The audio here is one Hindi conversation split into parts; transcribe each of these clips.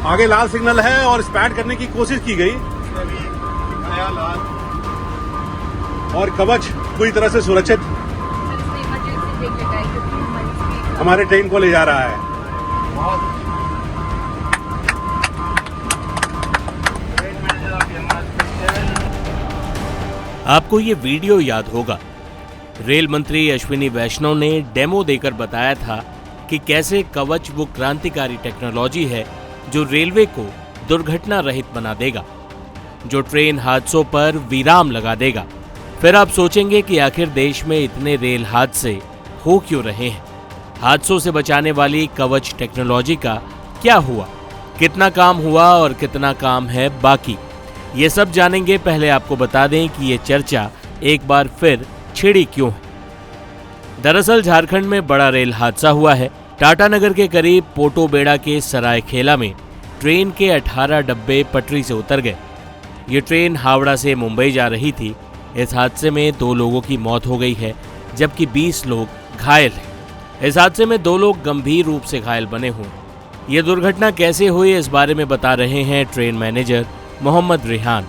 आगे लाल सिग्नल है और स्पैड करने की कोशिश की गई और कवच पूरी तरह से सुरक्षित हमारे ट्रेन को ले जा रहा है। आपको ये वीडियो याद होगा, रेल मंत्री अश्विनी वैष्णव ने डेमो देकर बताया था कि कैसे कवच वो क्रांतिकारी टेक्नोलॉजी है जो रेलवे को दुर्घटना रहित बना देगा, जो ट्रेन हादसों पर विराम लगा देगा। फिर आप सोचेंगे कि आखिर देश में इतने रेल हादसे हो क्यों रहे हैं? हादसों से बचाने वाली कवच टेक्नोलॉजी का क्या हुआ, कितना काम हुआ और कितना काम है बाकी, ये सब जानेंगे। पहले आपको बता दें कि ये चर्चा एक बार फिर छिड़ी क्यों है। दरअसल झारखंड में बड़ा रेल हादसा हुआ है। टाटानगर के करीब पोटोबेड़ा के सरायखेला में ट्रेन के 18 डब्बे पटरी से उतर गए। ये ट्रेन हावड़ा से मुंबई जा रही थी। इस हादसे में 2 लोगों की मौत हो गई है, जबकि 20 लोग घायल हैं। इस हादसे में 2 लोग गंभीर रूप से घायल बने हुए। ये दुर्घटना कैसे हुई, इस बारे में बता रहे हैं ट्रेन मैनेजर मोहम्मद रेहान।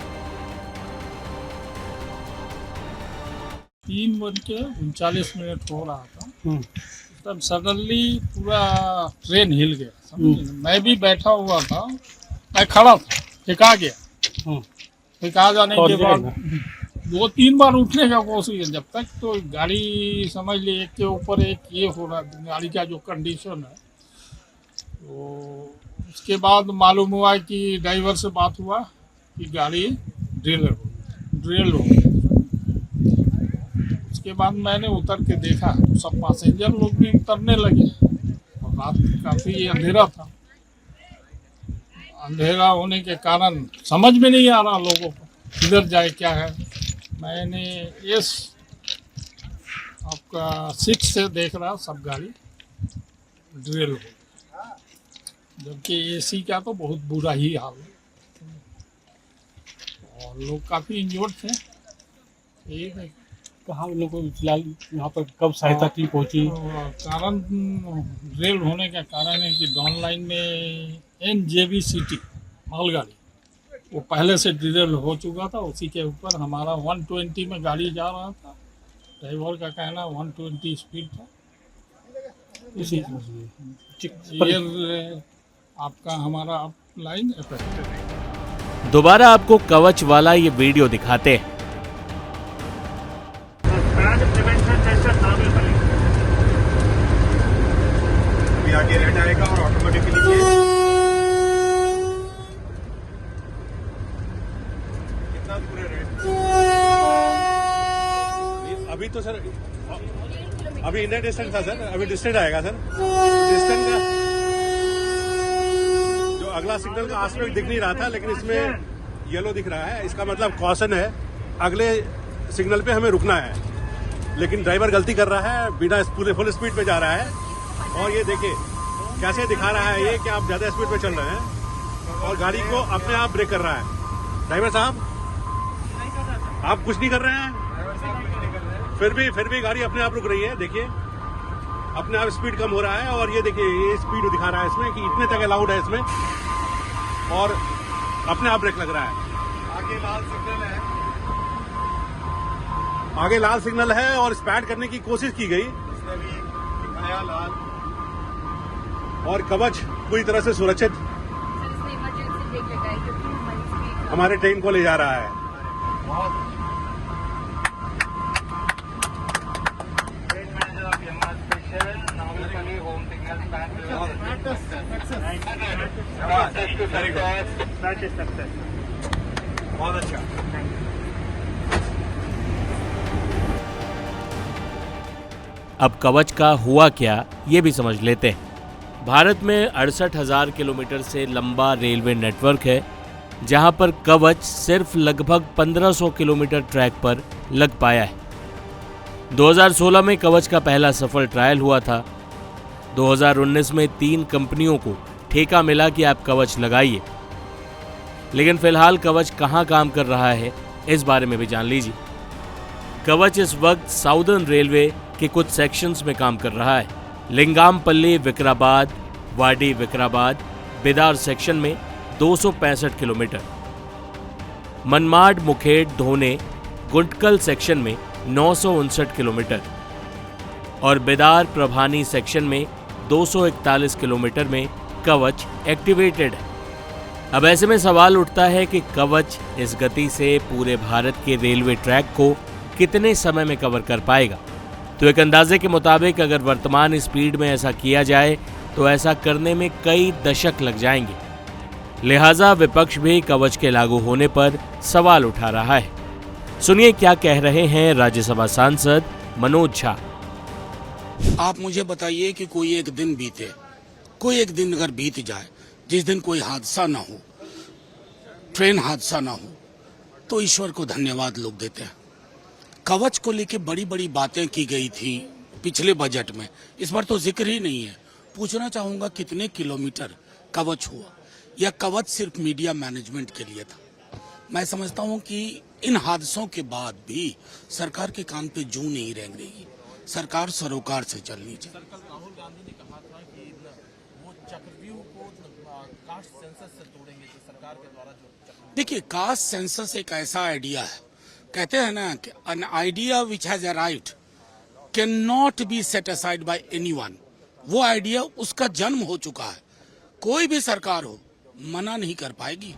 3:39 हो रहा था, तब सडनली पूरा ट्रेन हिल गया। मैं भी बैठा हुआ था, मैं खड़ा था, फेंका गया। फेंका जाने के बाद 2-3 बार उठने का कोशिश, जब तक तो गाड़ी समझ ली एक के ऊपर एक ये हो रहा, गाड़ी का जो कंडीशन है। तो उसके बाद मालूम हुआ कि ड्राइवर से बात हुआ कि गाड़ी ड्रिल हो गई। उसके बाद मैंने उतर के देखा तो सब पैसेंजर लोग भी उतरने लगे और रात काफ़ी अंधेरा था। अंधेरा होने के कारण समझ में नहीं आ रहा लोगों को किधर जाए क्या है। मैंने इस आपका 6 से देख रहा सब गाड़ी ड्रिल हो, जबकि एसी का तो बहुत बुरा ही हाल है और लोग काफ़ी इंजर्ड थे। यही है कहाँ लोग को फिलहाल यहाँ पर कब सहायता टीम पहुँची? कारण रेल होने का कारण है कि डाउन लाइन में NJBCT मालगाड़ी वो पहले से ड्रिल हो चुका था। उसी के ऊपर हमारा 120 में गाड़ी जा रहा था। ड्राइवर का कहना 120 स्पीड था। इसी ये आपका हमारा लाइन इफेक्ट। दोबारा आपको कवच वाला ये वीडियो दिखाते हैं। आगे रेड आएगा और ऑटोमेटिकली कितना दूर है रेड? अभी तो सर अभी इंडियन डिस्टेंस था सर, अभी डिस्टेंस आएगा सर। डिस्टेंस का जो अगला सिग्नल का आस्पेक्ट दिख नहीं रहा था, लेकिन इसमें येलो दिख रहा है। इसका मतलब कॉशन है, अगले सिग्नल पे हमें रुकना है। लेकिन ड्राइवर गलती कर रहा है, बिना पूरे फुल स्पीड पे जा रहा है। और ये देखिए कैसे दिखा रहा है ये कि आप ज्यादा स्पीड पे चल रहे हैं और गाड़ी को अपने आप ब्रेक कर रहा है। ड्राइवर साहब आप कुछ नहीं कर रहे हैं, फिर भी गाड़ी अपने आप रुक रही है। देखिए अपने आप स्पीड कम हो रहा है और ये देखिए ये स्पीड दिखा रहा है इसमें कि इतने तक अलाउड है इसमें और अपने आप ब्रेक लग रहा है। आगे लाल सिग्नल है और स्पैड करने की कोशिश की गई और कवच पूरी तरह से सुरक्षित हमारे ट्रेन को ले जा रहा है। बहुत अच्छा। अब कवच का हुआ क्या, ये भी समझ लेते हैं। भारत में 68,000 किलोमीटर से लंबा रेलवे नेटवर्क है, जहां पर कवच सिर्फ लगभग 1500 किलोमीटर ट्रैक पर लग पाया है। 2016 में कवच का पहला सफल ट्रायल हुआ था। 2019 में 3 कंपनियों को ठेका मिला कि आप कवच लगाइए। लेकिन फिलहाल कवच कहां काम कर रहा है, इस बारे में भी जान लीजिए। कवच इस वक्त साउदर्न रेलवे के कुछ सेक्शंस में काम कर रहा है। लिंगामपल्ली विकाराबाद, वाडी विकाराबाद, बेदार सेक्शन में 265 किलोमीटर, मनमाड मुखेड़ धोने गुंटकल सेक्शन में 959 किलोमीटर और बेदार प्रभानी सेक्शन में 241 किलोमीटर में कवच एक्टिवेटेड है। अब ऐसे में सवाल उठता है कि कवच इस गति से पूरे भारत के रेलवे ट्रैक को कितने समय में कवर कर पाएगा। तो एक अंदाजे के मुताबिक अगर वर्तमान स्पीड में ऐसा किया जाए तो ऐसा करने में कई दशक लग जाएंगे। लिहाजा विपक्ष भी कवच के लागू होने पर सवाल उठा रहा है। सुनिए क्या कह रहे हैं राज्यसभा सांसद मनोज झा। आप मुझे बताइए कि कोई एक दिन बीते, कोई एक दिन अगर बीत जाए जिस दिन कोई हादसा ना हो, ट्रेन हादसा ना हो, तो ईश्वर को धन्यवाद लोग देते हैं। कवच को लेके बड़ी बड़ी बातें की गई थी पिछले बजट में, इस बार तो जिक्र ही नहीं है। पूछना चाहूंगा कितने किलोमीटर कवच हुआ, या कवच सिर्फ मीडिया मैनेजमेंट के लिए था। मैं समझता हूं कि इन हादसों के बाद भी सरकार के कान पे जूं नहीं रेंग रही। सरकार सरोकार से चलनी चाहिए। राहुल गांधी ने कहा था कि वो चक्रव्यूह को कास्ट सेंसस से तोड़ेंगे, तो सरकार के द्वारा जो देखिए, कास्ट सेंसस एक ऐसा आइडिया है, कहते हैं ना कि an idea which has arrived cannot be set aside by anyone। वो आइडिया उसका जन्म हो चुका है, कोई भी सरकार हो मना नहीं कर पाएगी।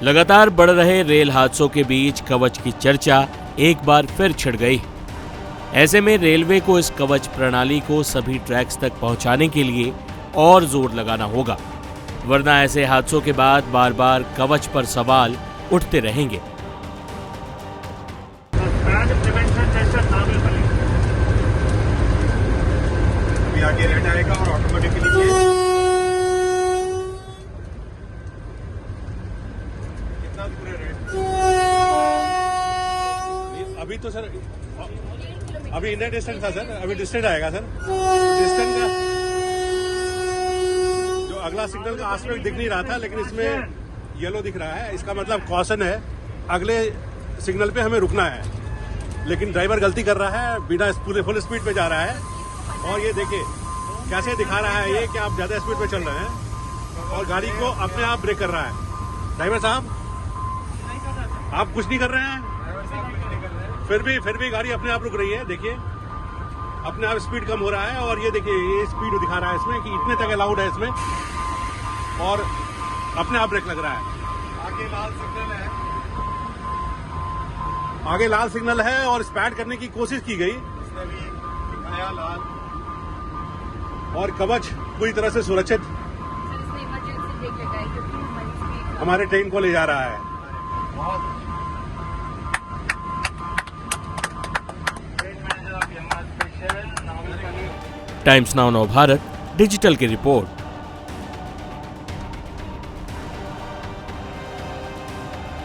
लगातार बढ़ रहे रेल हादसों के बीच कवच की चर्चा एक बार फिर छिड़ गई। ऐसे में रेलवे को इस कवच प्रणाली को सभी ट्रैक्स तक पहुंचाने के लिए और जोर लगाना होगा, वरना ऐसे हादसों के बाद बार बार कवच पर सवाल उठते रहेंगे। अभी आगे रेड आएगा और ऑटोमेटिकली कितना पूरे रेड। अभी तो सर अभी इंडिया डिस्टेंस था सर, अभी डिस्टेंस आएगा सर। डिस्टेंस का जो अगला सिग्नल का आस्पेक्ट दिख नहीं रहा था, लेकिन इसमें येलो दिख रहा है, इसका मतलब कॉशन है, अगले सिग्नल पे हमें रुकना है। लेकिन ड्राइवर गलती कर रहा है, बिना पूरे फुल स्पीड पे जा रहा है। और ये देखिए कैसे दिखा रहा है ये कि आप ज्यादा स्पीड पे चल रहे हैं और गाड़ी को अपने आप ब्रेक कर रहा है। ड्राइवर साहब, आप कुछ नहीं कर रहे हैं, फिर भी गाड़ी अपने आप रुक रही है। देखिए अपने आप स्पीड कम हो रहा है और ये देखिए ये स्पीड दिखा रहा है इसमें कि इतने तक अलाउड है इसमें, और अपने आप ब्रेक लग रहा है। आगे लाल सिग्नल है, आगे लाल सिग्नल है और स्पैड करने की कोशिश की गई, इसने भी दिखाया लाल। और कवच पूरी तरह से सुरक्षित हमारे ट्रेन को ले जा रहा है। टाइम्स नाउ नव भारत डिजिटल की रिपोर्ट।